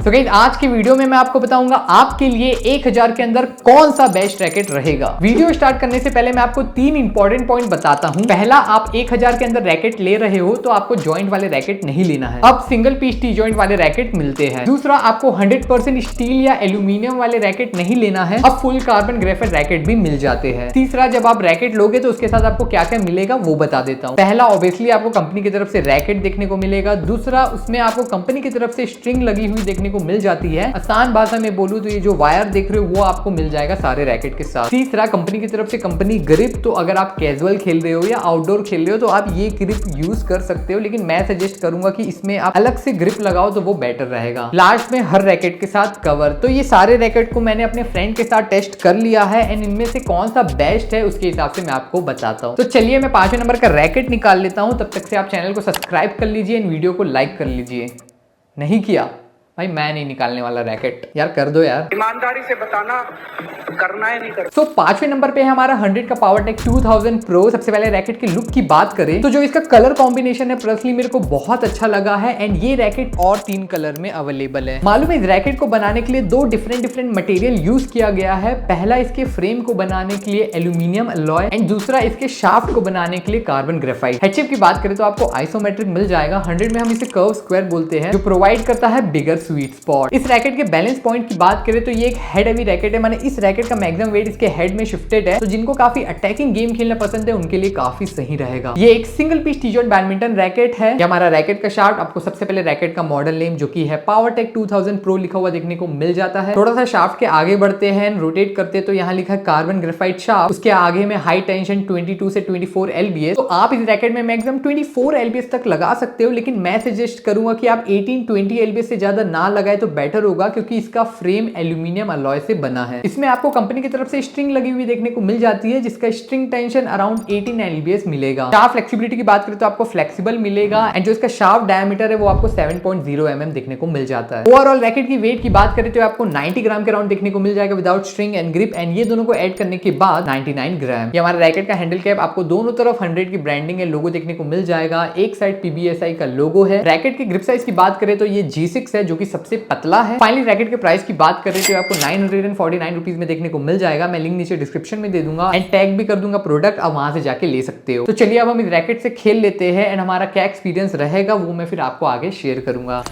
तो गाइस आज की वीडियो में मैं आपको बताऊंगा आपके लिए 1000 के अंदर कौन सा बेस्ट रैकेट रहेगा। वीडियो स्टार्ट करने से पहले मैं आपको 3 इंपॉर्टेंट पॉइंट बताता हूं। पहला, आप 1000 के अंदर रैकेट ले रहे हो तो आपको जॉइंट वाले रैकेट नहीं लेना है, अब सिंगल पीस टी जॉइंट वाले रैकेट मिलते हैं। दूसरा, आपको 100% स्टील या एल्यूमिनियम वाले रैकेट नहीं लेना है, अब फुल कार्बन ग्रेफाइट रैकेट भी मिल जाते हैं। तीसरा, जब आप रैकेट लोगे तो उसके साथ आपको क्या क्या मिलेगा वो बता देता हूँ। पहला, ऑब्वियसली आपको कंपनी की तरफ से रैकेट देखने को मिलेगा। दूसरा, उसमें आपको कंपनी की तरफ से स्ट्रिंग लगी हुई देखने को मिल जाती है। आसान भाषा में बोलूं तो ये जो वायर देख रहे हो वो आपको मिल जाएगा सारे रैकेट के साथ। तीसरा, कंपनी की तरफ से कंपनी ग्रिप, तो अगर आप कैजुअल खेल रहे हो या आउटडोर खेल रहे हो तो आप ये ग्रिप यूज कर सकते हो, लेकिन मैं सजेस्ट करूंगा कि इसमें आप अलग से ग्रिप लगाओ तो वो बेटर रहेगा। लास्ट में हर रैकेट के साथ कवर। तो ये सारे रैकेट को मैंने अपने फ्रेंड के साथ टेस्ट कर लिया है एंड इनमें से कौन सा बेस्ट है उसके हिसाब से मैं आपको बताता हूँ। तो चलिए मैं 5वें नंबर का रैकेट निकाल लेता हूँ, तब तक से आप चैनल को सब्सक्राइब कर लीजिए एंड वीडियो को लाइक कर लीजिए। नहीं किया भाई, मैं नहीं निकालने वाला रैकेट, यार कर दो यार, ईमानदारी से बताना करना है नहीं करना। तो 5वें नंबर पे है हमारा 100 का पावरटेक 2000 प्रो। सबसे पहले रैकेट के लुक की बात करें तो जो इसका कलर कॉम्बिनेशन है पर्सनली मेरे को बहुत अच्छा लगा है एंड ये रैकेट और 3 कलर में अवेलेबल है। मालूम है इस रैकेट को बनाने के लिए 2 डिफरेंट मटेरियल यूज किया गया है। पहला, इसके फ्रेम को बनाने के लिए एल्यूमिनियम अलॉय एंड दूसरा इसके शाफ्ट को बनाने के लिए कार्बन ग्रेफाइट। एचएफ की बात करें तो आपको आइसोमेट्रिक मिल जाएगा। 100 में हम इसे कर्व स्क्वायर बोलते हैं, जो प्रोवाइड करता है बिगर स्वीट स्पॉट। इस रैकेट के बैलेंस पॉइंट की बात करें तो ये एक हेड हेवी रैकेट है, माने इस रैकेट का मैक्सिमम वेट इसके हेड में शिफ्टेड है, तो जिनको काफी अटैकिंग गेम खेलना पसंद है उनके लिए काफी सही रहेगा। ये एक single piece T joint badminton racket है। ये हमारा रैकेट का शाफ्ट, आपको सबसे पहले रैकेट का मॉडल नेम जो कि है पावरटेक 2000 प्रो लिखा हुआ देखने को मिल जाता है। थोड़ा सा शाफ्ट के आगे बढ़ते हैं, रोटेट करते तो यहाँ लिखा है कार्बन ग्रेफाइट शाफ्ट। उसके आगे में हाई टेंशन 22 से 24 LBS। तो आप इस रैकेट में मैक्सिमम 24 LBS तक लगा सकते हो, लेकिन मैं सजेस्ट करूंगा कि आप 18-20 LBS से ज्यादा ना लगाए तो बेटर होगा, क्योंकि इसका फ्रेम एल्यूमिनियम अलॉय से बना है। इसमें आपको कंपनी की तरफ से स्ट्रिंग लगी हुई देखने को मिल जाती है, जिसका स्ट्रिंग टेंशन अराउंड 18 LBS मिलेगा। शाफ्ट फ्लेक्सिबिलिटी की बात करें तो आपको फ्लेक्सिबल मिलेगा एंड जो इसका शाफ्ट डायमीटर है वो आपको 7.0 mm देखने को मिल जाता है। ओवरऑल रैकेट की वेट की बात करें तो आपको 90 ग्राम के राउंड देखने को मिल जाएगा without string and grip, and ये दोनों को ऐड करने के बाद 99 ग्राम। ये हमारा रैकेट का हैंडल कैप, आपको दोनों तरफ 100 की ब्रांडिंग है, लोगो देखने को मिल जाएगा। एक साइड PBSI का लोगो है। रैकेट की ग्रिप साइज की बात करें तो ये G6 है, जो कि सबसे पतला है। फाइनली रैकेट के प्राइस की बात करें तो आपको 949 रुपीज में देखने को मिल जाएगा। मैं लिंक नीचे डिस्क्रिप्शन में दे दूंगा एंड टैग भी कर दूंगा प्रोडक्ट, आप वहां से जाके ले सकते हो। तो चलिए अब हम इस रैकेट से खेल लेते हैं एंड हमारा क्या एक्सपीरियंस रहेगा वो मैं फिर आपको आगे शेयर करूंगा।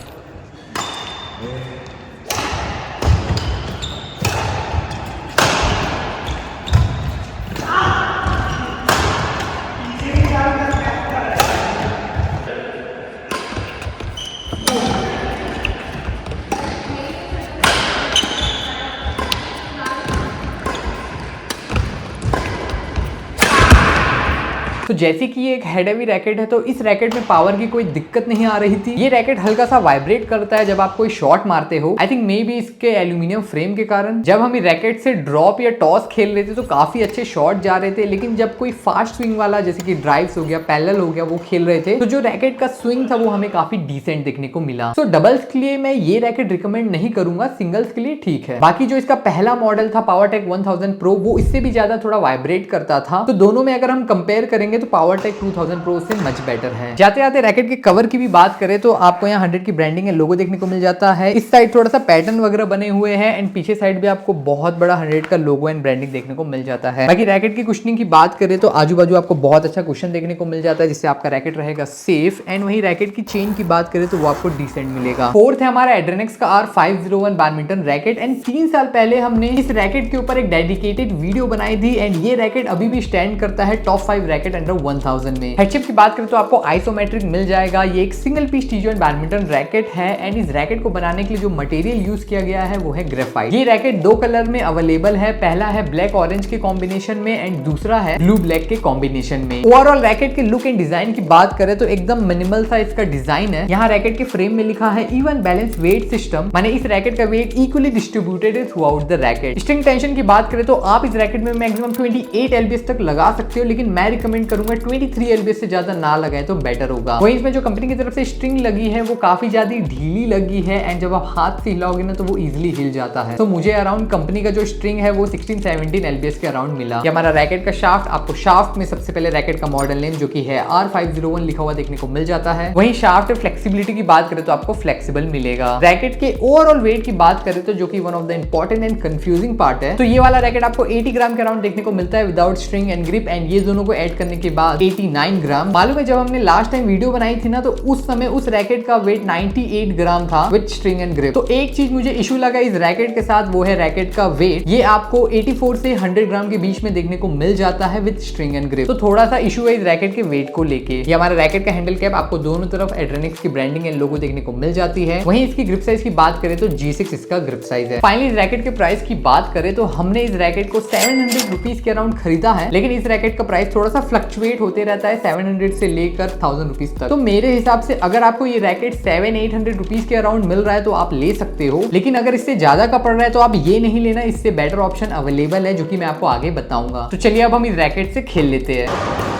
तो जैसे कि ये एक हेड हेवी रैकेट है तो इस रैकेट में पावर की कोई दिक्कत नहीं आ रही थी। ये रैकेट हल्का सा वाइब्रेट करता है जब आप कोई शॉट मारते हो। आई थिंक मे बी इसके एल्यूमिनियम फ्रेम के कारण। जब हम रैकेट से ड्रॉप या टॉस खेल रहे थे तो काफी अच्छे शॉट जा रहे थे, लेकिन जब कोई फास्ट स्विंग वाला जैसे कि ड्राइव्स हो गया, पैरेलल हो गया, वो खेल रहे थे तो जो रैकेट का स्विंग था वो हमें काफी डिसेंट देखने को मिला। तो डबल्स के लिए मैं ये रैकेट रिकमेंड नहीं करूंगा, सिंगल्स के लिए ठीक है। बाकी जो इसका पहला मॉडल था पावरटेक 1000 प्रो, वो इससे भी ज्यादा थोड़ा वाइब्रेट करता था। तो दोनों में अगर हम कंपेयर करेंगे तो पावरटेक 2000 प्रो से मच बेटर है। जाते जाते रैकेट के कवर की भी बात करें तो आपको यहाँ 100 की ब्रांडिंग है, लोगो देखने को मिल जाता है। इस साइड थोड़ा सा पैटर्न वगैरह बने हुए हैं एंड पीछे साइड भी आपको बहुत बड़ा 100 का लोगो एंड ब्रांडिंग देखने को मिल जाता है। बाकी रैकेट की कुशनिंग की बात करें तो आजू बाजू आपको बहुत अच्छा कुशन देखने को मिल जाता है, जिससे आपका रैकेट रहेगा सेफ। एंड वही रैकेट की चेन की बात करें तो वो आपको डिसेंट मिलेगा। फोर्थ है हमारा एड्रेनेक्स का R501 बैडमिंटन रैकेट एंड 3 साल पहले हमने इस रैकेट के ऊपर एक डेडिकेटेड वीडियो बनाई थी एंड ये रैकेट अभी भी स्टैंड करता है टॉप 5 रैकेट अंडर 1000 में। हेडशिप की बात करें तो आपको आइसोमेट्रिक मिल जाएगा। ये एक single piece T joint badminton racket है एंड इस रैकेट को बनाने के लिए जो मटेरियल यूज किया गया है वो है ग्रेफाइट। ये रैकेट 2 कलर में अवेलेबल है, पहला है ब्लैक ऑरेंज के कॉम्बिनेशन में एंड दूसरा है ब्लू ब्लैक के कॉम्बिनेशन में। ओवरऑल रैकेट के लुक एंड डिजाइन की बात करें तो एकदम मिनिमल सा इसका डिजाइन है। यहाँ रैकेट के फ्रेम में लिखा है इवन बैलेंस वेट सिस्टम, माने इस रैकेट का वेट इक्वली डिस्ट्रीब्यूटेड है through out the racket. String tension की बात करें तो आप इस रैकेट में मैक्सिमम 28 LBS तक लगा सकते हो, लेकिन मैं रिकमेंड करूंगा 23 एलबीएस से ज्यादा ना लगाए तो बेटर होगा। वहीं इसमें जो कंपनी की तरफ से स्ट्रिंग लगी है वो काफी ज्यादा ढीली लगी है एंड जब आप हाथ से हिलाओगे ना तो वो इजिली हिल जाता है। तो मुझे अराउंड कंपनी का जो स्ट्रिंग है वो 16-17 एलबीएस के अराउंड मिला। ये हमारा रैकेट का शाफ्ट, आपको शाफ्ट में सबसे पहले रैकेट का मॉडल नेम जो कि है R501 लिखा हुआ देखने को मिल जाता है। वहीं शाफ्ट फ्लेक्सिबिलिटी की बात करें तो आपको फ्लेक्सिबल मिलेगा। रैकेट के ओवरऑल वेट की बात करें तो जो कि one of the important and confusing part है, तो ये वाला रैकेट आपको 80 ग्राम के अराउंड देखने को मिलता है without string and grip, and ये दोनों को ऐड करने के बाद 89 ग्राम। मालूम है जब हमने लास्ट टाइम वीडियो बनाई थी ना तो उस समय उस रैकेट का वेट 98 ग्राम था विद स्ट्रिंग एंड ग्रिप। तो एक चीज मुझे इशू लगा इस रैकेट के साथ, वो है रैकेट का वेट। ये आपको 84 से 100 ग्राम के बीच में देखने को मिल जाता है विद स्ट्रिंग एंड ग्रिप। तो थोड़ा सा इशू है इस रैकेट के वेट को लेके। ये हमारा रैकेट का हैंडल कैप, आपको दोनों तरफ एड्रेनिक्स की ब्रांडिंग एंड लोगो देखने को मिल जाती है। वहीं इसकी ग्रिप साइज की बात करें तो G6 इसका ग्रिप साइज है। फाइनली इस रैकेट के प्राइस की बात करें तो हमने इस रैकेट को 700 रुपीज के अराउंड खरीदा है, लेकिन इस रैकेट का प्राइस थोड़ा सा फ्लक्चुएट होते रहता है 700 से लेकर 1000 रुपीज तक। तो मेरे हिसाब से अगर आपको ये रैकेट 700-800 रुपीज के अराउंड मिल रहा है तो आप ले सकते हो, लेकिन अगर इससे ज्यादा का पड़ रहा है तो आप ये नहीं लेना, इससे बेटर ऑप्शन अवेलेबल है जो कि मैं आपको आगे बताऊंगा। तो चलिए अब हम इस रैकेट से खेल लेते हैं।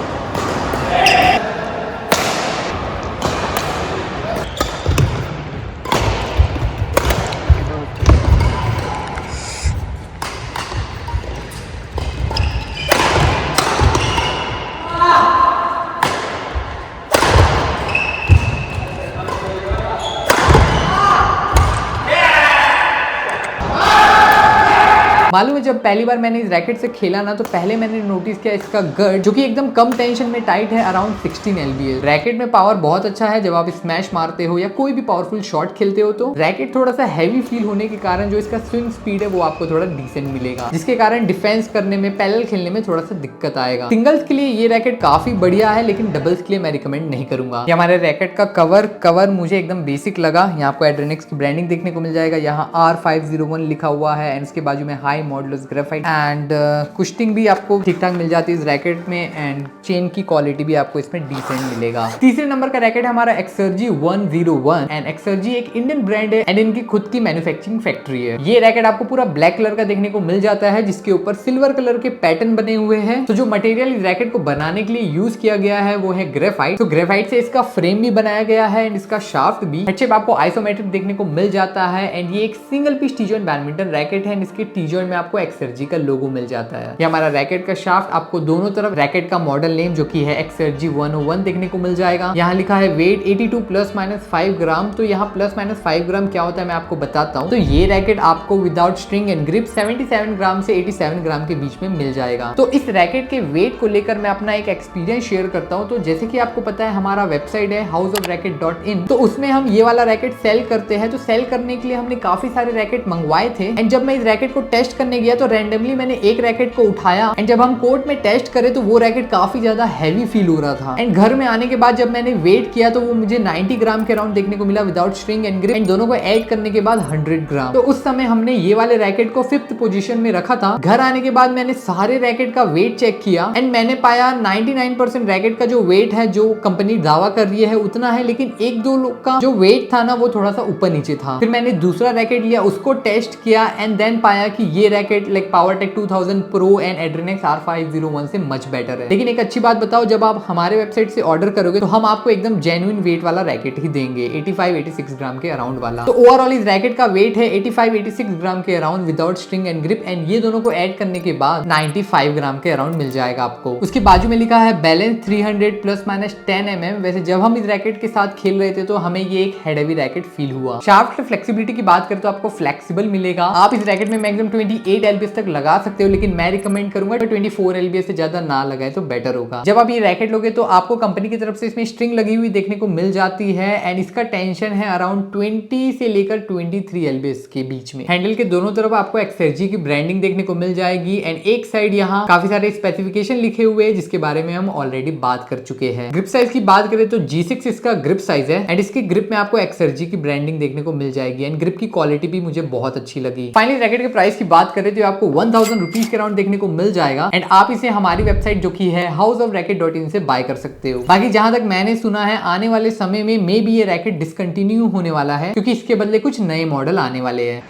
मालूम है जब पहली बार मैंने इस रैकेट से खेला ना तो पहले मैंने नोटिस किया इसका गर्ड जो कि एकदम कम टेंशन में टाइट है, अराउंड 16 एलबीएस। रैकेट में पावर बहुत अच्छा है, जब आप स्मैश मारते हो या कोई भी पावरफुल शॉट खेलते हो तो रैकेट थोड़ा सा हैवी फील होने के कारण जो इसका स्विंग स्पीड है वो आपको थोड़ा डिसेंट मिलेगा, जिसके कारण डिफेंस करने में, पैरेलल खेलने में थोड़ा सा दिक्कत आएगा। सिंगल्स के लिए ये रैकेट काफी बढ़िया है, लेकिन डबल्स के लिए मैं रिकमेंड नहीं करूंगा। ये हमारे रैकेट का कवर मुझे एकदम बेसिक लगा। यहाँ आपको एड्रेनिक्स की ब्रांडिंग देखने को मिल जाएगा, यहाँ R501 लिखा हुआ है एंड इसके बाजू में high modulus graphite and cushioning भी आपको ठीक ठाक मिल जाती है इस रैकेट में, एंड चेन की क्वालिटी भी आपको इसमें डिसेंट मिलेगा। तीसरे नंबर का रैकेट हमारा एक्सर्जी 101 एंड एक्सर्जी एक इंडियन ब्रांड है एंड इनकी खुद की मैन्युफैक्चरिंग फैक्ट्री है। ये रैकेट आपको पूरा ब्लैक कलर का देखने को मिल जाता है जिसके ऊपर सिल्वर कलर के पैटर्न बने हुए हैं। तो जो मटेरियल इस रैकेट को बनाने के लिए यूज किया गया है वो है ग्रेफाइट। तो ग्रेफाइट से इसका फ्रेम भी बनाया गया है एंड इसका शाफ्ट भी हेडशेप आपको आइसोमेट्रिक देखने को मिल जाता है एंड ये एक single piece T joint badminton racket है एंड इसके टी जॉइंट में आपको एक्सर्जी का लोगो मिल जाता है। ये हमारा रैकेट का शाफ्ट, आपको दोनों तरफ रैकेट का मॉडल नेम जो कि है एक्सर्जी 101 देखने को मिल जाएगा। यहाँ लिखा है वेट 82 ±5 ग्राम। तो यहाँ ±5 ग्राम क्या होता है मैं आपको बताता हूँ। तो ये रैकेट आपको विदाउट स्ट्रिंग एंड ग्रिप 77 ग्राम से 87 ग्राम के बीच में मिल जाएगा। तो इस रैकेट के वेट को लेकर मैं अपना एक एक्सपीरियंस शेयर करता हूँ। तो जैसे कि आपको पता है हमारा वेबसाइट है houseofracket.in, तो उसमें हम ये वाला रैकेट सेल करते हैं। तो सेल करने के लिए हमने काफी सारे रैकेट मंगवाए थे एंड जब मैं इस रैकेट को टेस्ट करने गया तो रैंडमली मैंने एक रैकेट को उठाया एंड जब हम कोर्ट में टेस्ट करे तो वो रैकेट काफी ज्यादा हैवी फील हो रहा था एंड घर में आने के बाद जब मैंने वेट किया तो वो मुझे 90 ग्राम के अराउंड देखने को मिला without string and grip and दोनों को ऐड करने के बाद 100 ग्राम। तो उस समय हमने ये वाले रैकेट को 5th पोजीशन में रखा था। घर आने के बाद मैंने सारे रैकेट का वेट चेक किया एंड मैंने पाया 99% रैकेट का जो वेट है जो कंपनी दावा कर रही है उतना है, लेकिन एक दो लोग का जो वेट था ना वो थोड़ा सा ऊपर नीचे था। फिर मैंने दूसरा रैकेट लिया, उसको टेस्ट किया एंड देन पाया कि ये racket like Powertek 2000 pro and Adrenix R501 से मच बेटर है। लेकिन एक अच्छी बात बताओ, जब आप हमारे वेबसाइट से ऑर्डर करोगे तो हम आपको एकदम जेन्युइन वेट वाला रैकेट ही देंगे, 85-86 ग्राम के अराउंड वाला। तो ओवरऑल इस रैकेट का वेट है 85-86 ग्राम के around without string and grip and ये दोनों को ऐड करने के बाद 95 ग्राम के अराउंड मिल जाएगा आपको। उसके बाजू में लिखा है बैलेंस 300 ±10 mm। वैसे जब हम इस रैकेट के साथ खेल रहे थे तो हमें ये एक हेड हेवी रैकेट फील हुआ। शाफ्ट फ्लेक्सिबिलिटी की बात करें तो आपको फ्लेक्सिबल मिलेगा। आप इस रैकेट में मैक्सिमम 28 एलबीएस तक लगा सकते हो, लेकिन मैं रिकमेंड करूंगा 24 एलबीएस से ज्यादा ना लगाए तो बेटर होगा। जब आप ये रैकेट लोगे तो आपको कंपनी की तरफ से इसमें स्ट्रिंग लगी हुई देखने को मिल जाती है एंड इसका टेंशन है अराउंड 20 से लेकर 23 एलबीएस के बीच में। हैंडल के दोनों तरफ आपको एक्सर्जी की ब्रांडिंग देखने को मिल जाएगी एंड एक साइड यहाँ काफी सारे स्पेसिफिकेशन लिखे हुए हैं जिसके बारे में हम ऑलरेडी बात कर चुके हैं। ग्रिप साइज की बात करें तो G6 इसका ग्रिप साइज है एंड इसके ग्रिप में आपको एक्सर्जी की ब्रांडिंग देखने को मिल जाएगी एंड ग्रिप की क्वालिटी भी मुझे बहुत अच्छी लगी। फाइनली रैकेट के प्राइस की बात करें तो आपको 1000 रुपीज के अराउंड देखने को मिल जाएगा एंड आप इसे हमारी वेबसाइट जो कि है houseofracket.in से बाय कर सकते हो। बाकी जहां तक मैंने सुना है आने वाले समय में मे बी ये रैकेट डिसकंटिन्यू होने वाला है क्योंकि इसके बदले कुछ नए मॉडल आने वाले हैं।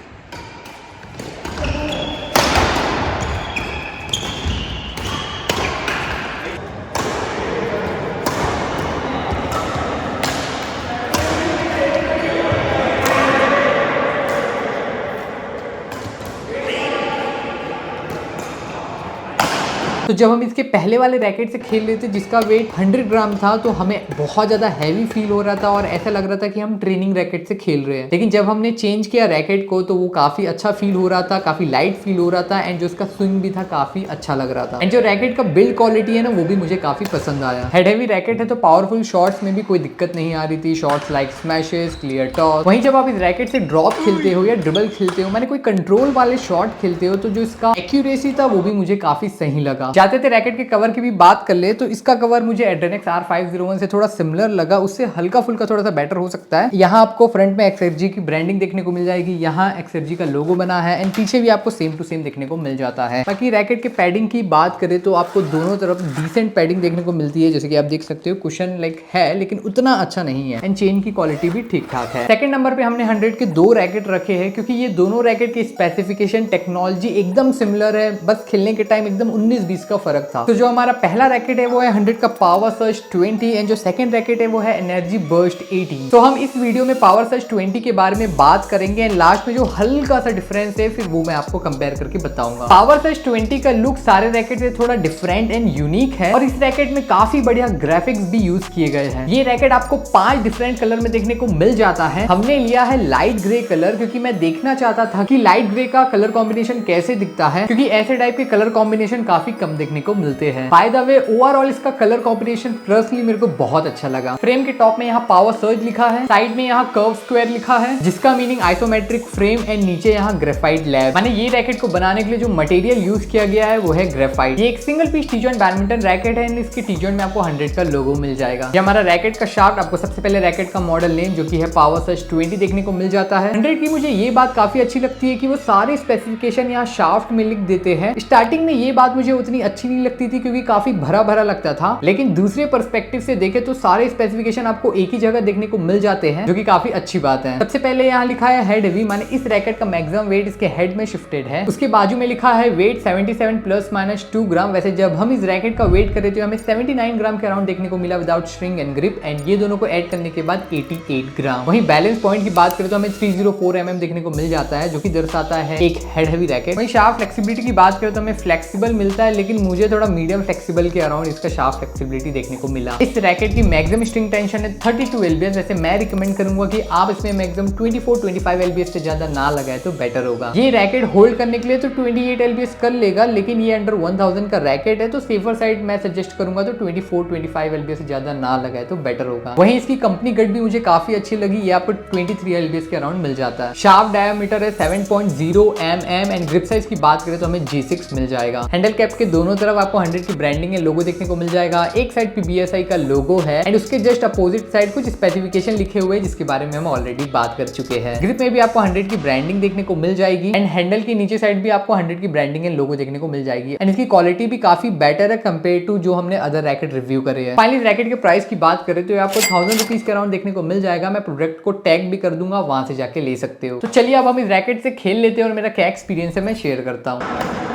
तो जब हम इसके पहले वाले रैकेट से खेल रहे थे जिसका वेट 100 ग्राम था, तो हमें बहुत ज्यादा हैवी फील हो रहा था और ऐसा लग रहा था कि हम ट्रेनिंग रैकेट से खेल रहे हैं। लेकिन जब हमने चेंज किया रैकेट को तो वो काफी अच्छा फील हो रहा था, काफी लाइट फील हो रहा था एंड जो उसका स्विंग भी था काफी अच्छा लग रहा था। एंड जो रैकेट का बिल्ड क्वालिटी है ना वो भी मुझे काफी पसंद आया। हेड हेवी रैकेट है तो पावरफुल शॉट्स में भी कोई दिक्कत नहीं आ रही थी, shots like smashes, clear toss. वहीं जब आप इस रैकेट से ड्रॉप खेलते हो या ड्रिबल खेलते हो, मैंने कोई कंट्रोल वाले शॉट खेलते हो, तो जो इसका एक्यूरेसी था वो भी मुझे काफी सही लगा। चाहते थे रैकेट के कवर की भी बात कर ले तो इसका कवर मुझे एड्रेनेक्स R501 से थोड़ा सिमिलर लगा, उससे हल्का फुल्का थोड़ा सा बेटर हो सकता है। यहाँ आपको फ्रंट में XFG की ब्रांडिंग देखने को मिल जाएगी, यहाँ XFG का लोगो बना है एंड पीछे भी आपको सेम टू सेम देखने को मिल जाता है। बाकी रैकेट के पैडिंग की बात करें तो आपको दोनों तरफ डिसेंट पैडिंग देखने को मिलती है, जैसे कि आप देख सकते हो कुशन लाइक है लेकिन उतना अच्छा नहीं है एंड चेन की क्वालिटी भी ठीक ठाक है। सेकंड नंबर पे हमने 100 के दो रैकेट रखे हैं क्योंकि ये दोनों रैकेट की स्पेसिफिकेशन टेक्नोलॉजी एकदम सिमिलर है, बस खेलने के टाइम एकदम 19-20 का फर्क था। तो जो हमारा पहला रैकेट है वो है 100 का पावर सर्ज 20 एंड जो सेकंड रैकेट है वो है एनर्जी बर्स्ट 18। तो हम इस वीडियो में पावर सर्ज 20 के बारे में बात करेंगे एंड लास्ट में जो हल्का सा डिफरेंस है फिर वो मैं आपको कंपेयर करके बताऊंगा। पावर सर्ज 20 का लुक सारे रैकेट से थोड़ा डिफरेंट एंड यूनिक है और इस रैकेट में काफी बढ़िया ग्राफिक्स भी यूज किए गए हैं। ये रैकेट आपको 5 डिफरेंट कलर में देखने को मिल जाता है। हमने लिया है लाइट ग्रे कलर क्योंकि मैं देखना चाहता था कि लाइट ग्रे का कलर कॉम्बिनेशन कैसे दिखता है, क्योंकि ऐसे टाइप के कलर कॉम्बिनेशन काफी कम देखने को मिलते हैं। बाय द वे ओवरऑल इसका कलर कॉम्बिनेशन पर्सनली मेरे को बहुत अच्छा लगा। फ्रेम के टॉप में यहाँ पावर सर्ज लिखा है, साइड में यहाँ कर्व स्क्वायर लिखा है जिसका मीनिंग आइसोमेट्रिक फ्रेम एंड नीचे यहाँ ग्रेफाइट लैब। माने ये रैकेट को बनाने के लिए जो मटेरियल यूज किया गया है वो है ग्रेफाइट। ये एक single piece T joint badminton racket है एंड इसके टी जॉइंट में आपको 100 का लोगो मिल जाएगा। ये हमारा रैकेट का शाफ्ट, आपको सबसे पहले रैकेट का मॉडल नेम जो कि है पावर सर्ज 20 देखने को मिल जाता है। 100 की मुझे ये बात काफी अच्छी लगती है कि वो सारे स्पेसिफिकेशन यहाँ शाफ्ट में लिख देते हैं। स्टार्टिंग में ये बात मुझे उतनी अच्छी नहीं लगती थी क्योंकि काफी भरा भरा लगता था, लेकिन दूसरे पर्सपेक्टिव से देखे तो सारे स्पेसिफिकेशन आपको एक ही जगह देखने को मिल जाते हैं जो कि काफी अच्छी बात है। सबसे पहले यहाँ लिखा है हेड हेवी, माने इस रैकेट का मैक्सिमम वेट इसके हेड में शिफ्टेड है। उसके बाजू में लिखा है वेट 77 ±2 ग्राम। वैसे जब हम इस रैकेट का वेट कर रहे थे हमें 79 ग्राम के अराउंड देखने को मिला without string and grip and ये दोनों को ऐड करने के बाद 88 ग्राम। वहीं बैलेंस पॉइंट की बात करें तो हमें 304 mm देखने को मिल जाता है जो कि दर्शाता है एक हेड हेवी रैकेट। वहीं शाफ्ट फ्लेक्सिबिलिटी की बात करें तो हमें फ्लेक्सिबल मिलता है, लेकिन मुझे थोड़ा मीडियम फ्लेक्सिबल के अराउंड इसका शाफ्ट फ्लेक्सिबिलिटी देखने को मिला। इस रैकेट की मैक्सिमम स्ट्रिंग टेंशन है 32 lbs। वैसे मैं रिकमेंड करूंगा कि आप इसमें मैक्सिमम 24-25 lbs से ज्यादा ना लगाए तो बेटर होगा। ये रैकेट होल्ड करने के लिए तो 28 lbs कर लेगा, लेकिन ये अंडर 1000 का रैकेट है तो सेफर साइड मैं सजेस्ट करूंगा तो 24-25 lbs से ज्यादा ना लगाए तो बेटर होगा। वहीं इसकी कंपनी गट भी मुझे काफी अच्छी लगी, ये आपको 23 lbs के अराउंड मिल जाता है। शाफ्ट डायमीटर है 7.0 mm एंड ग्रिप साइज की बात करें तो हमें G6 मिल जाएगा। हैंडल कैप के दोनों तरफ आपको 100 की ब्रांडिंग है लोगो देखने को मिल जाएगा। एक साइड पे BSI का लोगो है एंड उसके जस्ट अपोजिट साइड कुछ स्पेसिफिकेशन लिखे हुए जिसके बारे में हम ऑलरेडी बात कर चुके हैं। ग्रिप में भी आपको 100 की ब्रांडिंग देखने को मिल जाएगी एंड हैंडल की नीचे साइड भी आपको 100 की ब्रांडिंग है लोगो देखने को मिल जाएगी एंड इसकी क्वालिटी भी काफी बेटर है कंपेयर टू जो हमने अदर रैकेट रिव्यू करे हैं। फाइनली रैकेट के प्राइस की बात करें तो आपको 1000 रुपीज के अराउंड देखने को मिल जाएगा। मैं प्रोडक्ट को टैग भी कर दूंगा, वहां से जाके ले सकते हो। तो चलिए अब हम इस रैकेट से खेल लेते हैं और मेरा क्या एक्सपीरियंस है मैं शेयर करता हूँ।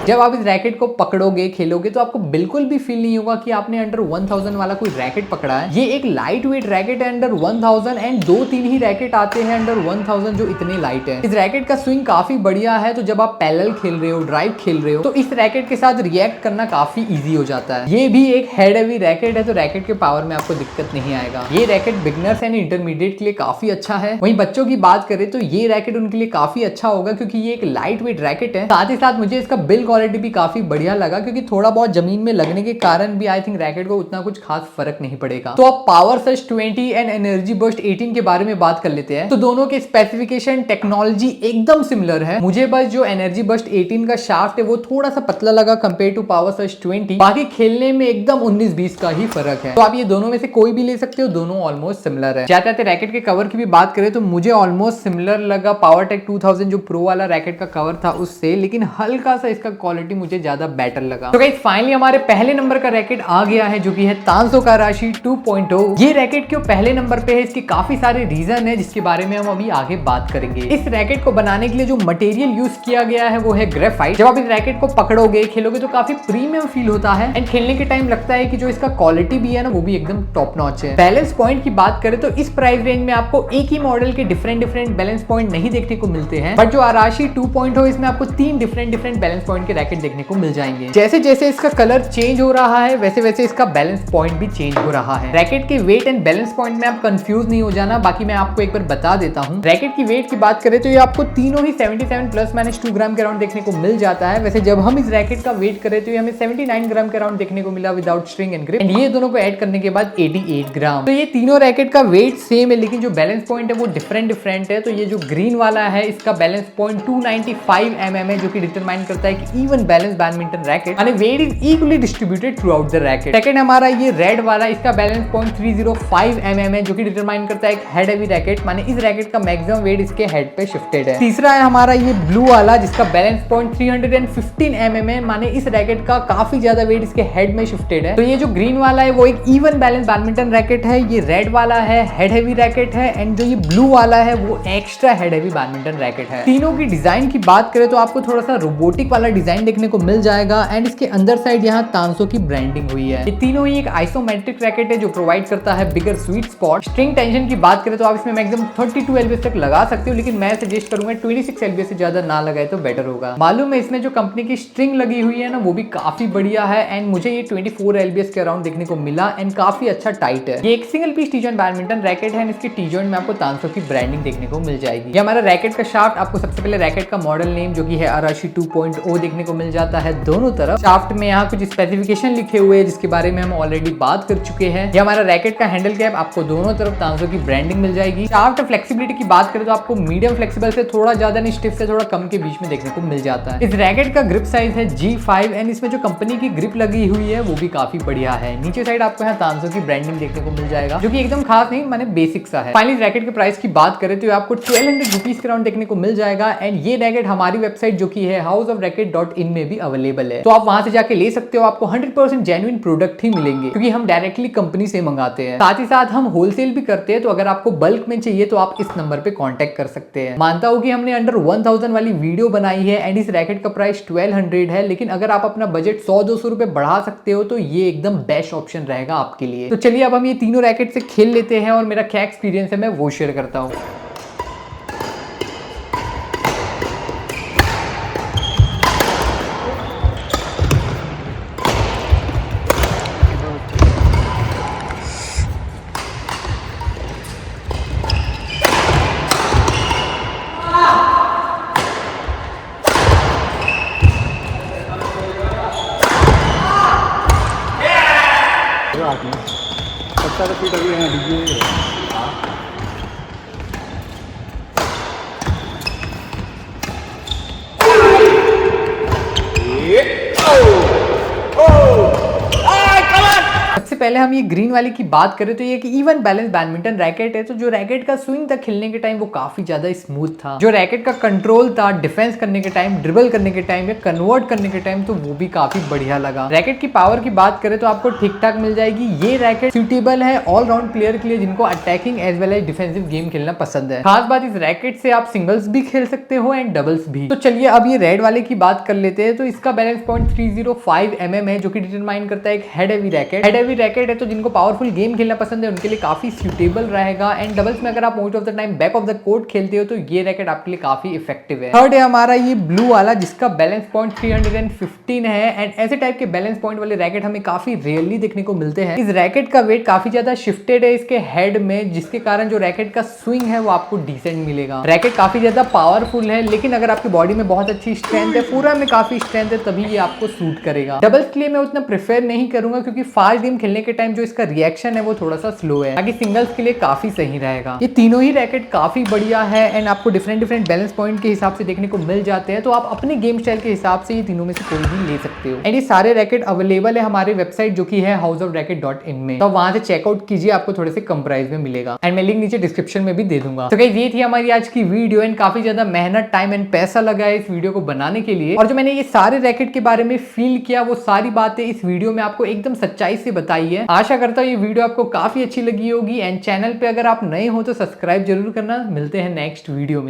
जब आप इस रैकेट को पकड़ोगे खेलोगे तो आपको बिल्कुल भी फील नहीं होगा कि आपने अंडर 1000 वाला कोई रैकेट पकड़ा है। ये एक लाइट वेट रैकेट है अंडर 1000 एंड 2-3 ही रैकेट आते हैं अंडर 1000 जो इतने लाइट है। इस रैकेट का स्विंग काफी बढ़िया है, तो जब आप पैरेलल खेल रहे हो, ड्राइव खेल रहे हो तो इस रैकेट के साथ रिएक्ट करना काफी ईजी हो जाता है। ये भी एक हेड हेवी रैकेट है तो रैकेट के पावर में आपको दिक्कत नहीं आएगा। ये रैकेट बिगनर्स एंड इंटरमीडिएट के लिए काफी अच्छा है। वहीं बच्चों की बात करें तो ये रैकेट उनके लिए काफी अच्छा होगा क्योंकि ये एक लाइट वेट रैकेट है। साथ ही साथ मुझे इसका बिल्ड क्वालिटी भी काफी बढ़िया लगा, क्योंकि थोड़ा बहुत जमीन में लगने के कारण भी आई थिंक रैकेट को उतना कुछ खास फर्क नहीं पड़ेगा। तो अब power surge 20 and energy burst 18 के बारे में बात कर लेते हैं। तो दोनों के स्पेसिफिकेशन, टेक्नोलॉजी एकदम सिमिलर है। मुझे बस जो एनर्जी बर्स्ट 18 का शाफ्ट है वो थोड़ा सा पतला लगा कंपेयर टू पावर सर्ज 20। बाकी खेलने में एकदम 19-20 का ही फर्क है। तो आप ये दोनों में से कोई भी ले सकते हो, दोनों ऑलमोस्ट सिमिलर है। जाते जाते रैकेट के कवर की भी बात करें तो मुझे ऑलमोस्ट सिमिलर लगा पावरटेक 2000 जो प्रो वाला रैकेट का कवर था उससे, लेकिन हल्का सा इसका क्वालिटी मुझे ज्यादा बेटर लगा। तो गाइस फाइनली हमारे पहले नंबर का रैकेट आ गया है, जो कि है तानसो काराशी 2.0। ये रैकेट क्यों पहले नंबर पे है, इसके काफी सारे रीजन है जिसके बारे में हम अभी आगे बात करेंगे। इस रैकेट को बनाने के लिए जो मटेरियल यूज किया गया है वो है ग्रेफाइट। जब आप इस रैकेट को पकड़ोगे, खेलोगे तो काफी प्रीमियम फील होता है एंड खेलने के टाइम लगता है कि जो इसका क्वालिटी भी है ना वो भी एकदम टॉप नॉच है। बैलेंस पॉइंट की बात करें तो इस प्राइस रेंज में आपको एक ही मॉडल के डिफरेंट बैलेंस पॉइंट नहीं देखने को मिलते हैं, बट जो आराशी 2.0 इसमें आपको 3 डिफरेंट बैलेंस पॉइंट के रैकेट देखने को मिल जाएंगे। जैसे जैसे इसका कलर चेंज हो रहा है वैसे वैसे इसका बैलेंस पॉइंट भी चेंज हो रहा है। रैकेट के वेट एंड बैलेंस पॉइंट में आप कंफ्यूज नहीं हो जाना, बाकी मैं आपको एक बार बता देता हूँ। रैकेट की वेट की बात करें तो ये आपको तीनों ही 77 प्लस माइनस 2 ग्राम के अराउंड देखने को मिल जाता है। वैसे जब हम इस रैकेट का वेट करें तो ये हमें 79 ग्राम के अराउंड देखने को मिला without string and grip, and ये दोनों को ऐड करने के बाद 88 ग्राम। तो ये तीनों रैकेट का वेट सेम है, लेकिन जो बैलेंस पॉइंट है वो डिफरेंट है। तो ये जो ग्रीन वाला है इसका बैलेंस पॉइंट 295 mm है, जो कि डिटरमाइन करता है कि इवन बैलेंस बैडमिंटन रैकेट यानी weight is equally distributed throughout the racket. Second हमारा ये रेड वाला, इसका बैलेंस पॉइंट 305 mm है, जो कि डिटरमाइन करता है एक हेड हेवी रैकेट, माने इस रैकेट का मैक्सिमम वेट इसके हेड पे शिफ्टेड है। तीसरा है हमारा ये ब्लू वाला, जिसका बैलेंस पॉइंट 315 mm है, माने इस रैकेट का काफी ज्यादा वेट इसके हेड में शिफ्टेड है। तो ये जो ग्रीन वाला है वो एक इवन बैलेंस बैडमिंटन रैकेट है, ये रेड वाला है हेड हेवी रैकेट है, एंड जो ये ब्लू वाला है वो extra head heavy badminton racket है। तीनों की डिजाइन की बात करें तो आपको थोड़ा सा रोबोटिक वाला डिजाइन देखने को मिल जाएगा, एंड इसके अंदर साइड यहाँ तानसो की ब्रांडिंग हुई है। ये तीनों ही एक आइसोमेट्रिक रैकेट है जो प्रोवाइड करता है बिगर स्वीट स्पॉट। स्ट्रिंग टेंशन की बात करें तो आप इसमें मैक्सिमम 32 LBS तक लगा सकते हो, लेकिन मैं सजेस्ट करूंगा 26 LBS से ज्यादा ना लगाए तो बेटर होगा। मालूम है इसमें जो कंपनी की स्ट्रिंग लगी हुई है ना वो भी काफी बढ़िया है, एंड मुझे ये 24 LBS के अराउंड देखने को मिला एंड काफी अच्छा टाइट है। ये एक single piece T joint badminton racket है, इसके टी जॉइंट में आपको तानसो की ब्रांडिंग देखने को मिल जाएगी। ये हमारा रैकेट का शाफ्ट, आपको सबसे पहले रैकेट का मॉडल नेम जो कि है आराशी 2.0 देखने को मिल जाता है दोनों तरफ। शाफ्ट में यहाँ कुछ स्पेसिफिकेशन लिखे हुए हैं जिसके बारे में हम ऑलरेडी बात कर चुके हैं। ये हमारा रैकेट का हैंडल कैप, आपको दोनों तरफ तानसो की ब्रांडिंग मिल जाएगी। शाफ्ट फ्लेक्सिबिलिटी की बात करें तो आपको मीडियम फ्लेक्सिबल से थोड़ा ज्यादा नहीं, स्टिफ से थोड़ा कम के बीच में देखने को मिल जाता है। इस रैकेट का ग्रिप साइज है G5 एंड इसमें जो कंपनी की ग्रिप लगी हुई है वो भी काफी बढ़िया है। नीचे साइड आपको यहाँ तानसो की ब्रांडिंग देखने को मिल जाएगा, जो कि एकदम खास नहीं माने बेसिक सा है। फाइनली रैकेट के प्राइस की बात करें तो आपको 1200 रुपीज के अराउंड देखने को मिल जाएगा, एंड ये रैकेट हमारी वेबसाइट जो कि है houseofracket.in में भी अवेलेबल है, तो आप वहां से जाके ले सकते हो। आपको 100% जेन्युइन प्रोडक्ट ही मिलेंगे, क्योंकि हम डायरेक्टली कंपनी से मंगाते हैं। साथ ही साथ हम होलसेल भी करते हैं, तो अगर आपको बल्क में चाहिए तो आप इस नंबर पे कांटेक्ट कर सकते हैं। मानता हूं कि हमने अंडर 1000 वाली वीडियो बनाई है एंड इस रैकेट का प्राइस 1200 है, लेकिन अगर आप अपना बजट 100-200 रुपए बढ़ा सकते हो तो ये एकदम बेस्ट ऑप्शन रहेगा आपके लिए। तो चलिए अब हम ये तीनों रैकेट से खेल लेते हैं और मेरा क्या एक्सपीरियंस है मैं वो शेयर करता हूँ। सबसे फिट अभी है डीजे सबसे पहले हम ये ग्रीन वाले की बात करें तो ये एक इवन बैलेंस बैडमिंटन रैकेट है। तो जो रैकेट का स्विंग था खेलने के टाइम वो काफी ज्यादा स्मूथ था। जो रैकेट का कंट्रोल था डिफेंस करने के टाइम, ड्रिबल करने के टाइम या कन्वर्ट करने के टाइम, तो वो भी काफी बढ़िया लगा। रैकेट की पावर की बात करें तो आपको ठीक ठाक मिल जाएगी। ये रैकेट सुटेबल है ऑल राउंड प्लेयर के लिए जिनको attacking as well as defensive game खेलना पसंद है। खास बात इस रैकेट से आप सिंगल्स भी खेल सकते हो एंड डबल्स भी। तो चलिए अब ये रेड वाले की बात कर लेते हैं। तो इसका बैलेंस पॉइंट 305 mm है, जो कि डिटरमाइन करता है एक head heavy racket. Head heavy racket है तो जिनको पावरफुल गेम खेलना पसंद है उनके लिए काफी सूटेबल रहेगा। एंड डबल्स में अगर आप most of the time back of the court खेलते हो तो ये रैकेट आपके लिए काफी इफेक्टिव है। थर्ड है हमारा ये ब्लू वाला जिसका बैलेंस पॉइंट 315 है। एंड ऐसे टाइप के बैलेंस पॉइंट वाले रैकेट हमें काफी रेयरली देखने को मिलते हैं। इस रैकेट का वेट काफी ज्यादा शिफ्टेड है इसके हेड में, जिसके कारण जो रैकेट का स्विंग है वो आपको डिसेंट मिलेगा। रैकेट काफी ज्यादा पावरफुल है, लेकिन अगर आपकी बॉडी में बहुत अच्छी स्ट्रेंथ है, पूरा में काफी स्ट्रेंथ है, तभी ये आपको सूट करेगा। डबल्स के लिए मैं उतना प्रेफर नहीं करूंगा क्योंकि फास्ट गेम खेलने के टाइम जो इसका रिएक्शन है वो थोड़ा सा स्लो है, बाकी सिंगल्स के लिए काफी सही रहेगा। ये तीनों ही रैकेट काफी बढ़िया है एंड आपको डिफरेंट बैलेंस पॉइंट के हिसाब से देखने को मिल जाते हैं, तो आप अपने गेम स्टाइल के हिसाब से ये तीनों में से कोई भी ले सकते हो। एंड ये सारे रैकेट अवेलेबल है हमारे वेबसाइट जो कि है houseofracket.in में, तो वहां से चेकआउट कीजिए, आपको थोड़े से कम प्राइस में मिलेगा। एंड मैं लिंक नीचे डिस्क्रिप्शन में भी दे दूंगा। तो गाइस ये थी हमारी आज की वीडियो एंड काफी ज्यादा मेहनत, टाइम एंड पैसा लगा है इस वीडियो को बनाने के लिए, और जो मैंने ये सारे रैकेट के बारे में फील किया वो सारी बातें इस वीडियो में आपको एकदम सच्चाई से बताई है। आशा करता हूँ ये वीडियो आपको काफी अच्छी लगी होगी। एंड चैनल पे अगर आप नए हो तो सब्सक्राइब जरूर करना। मिलते हैं नेक्स्ट वीडियो में।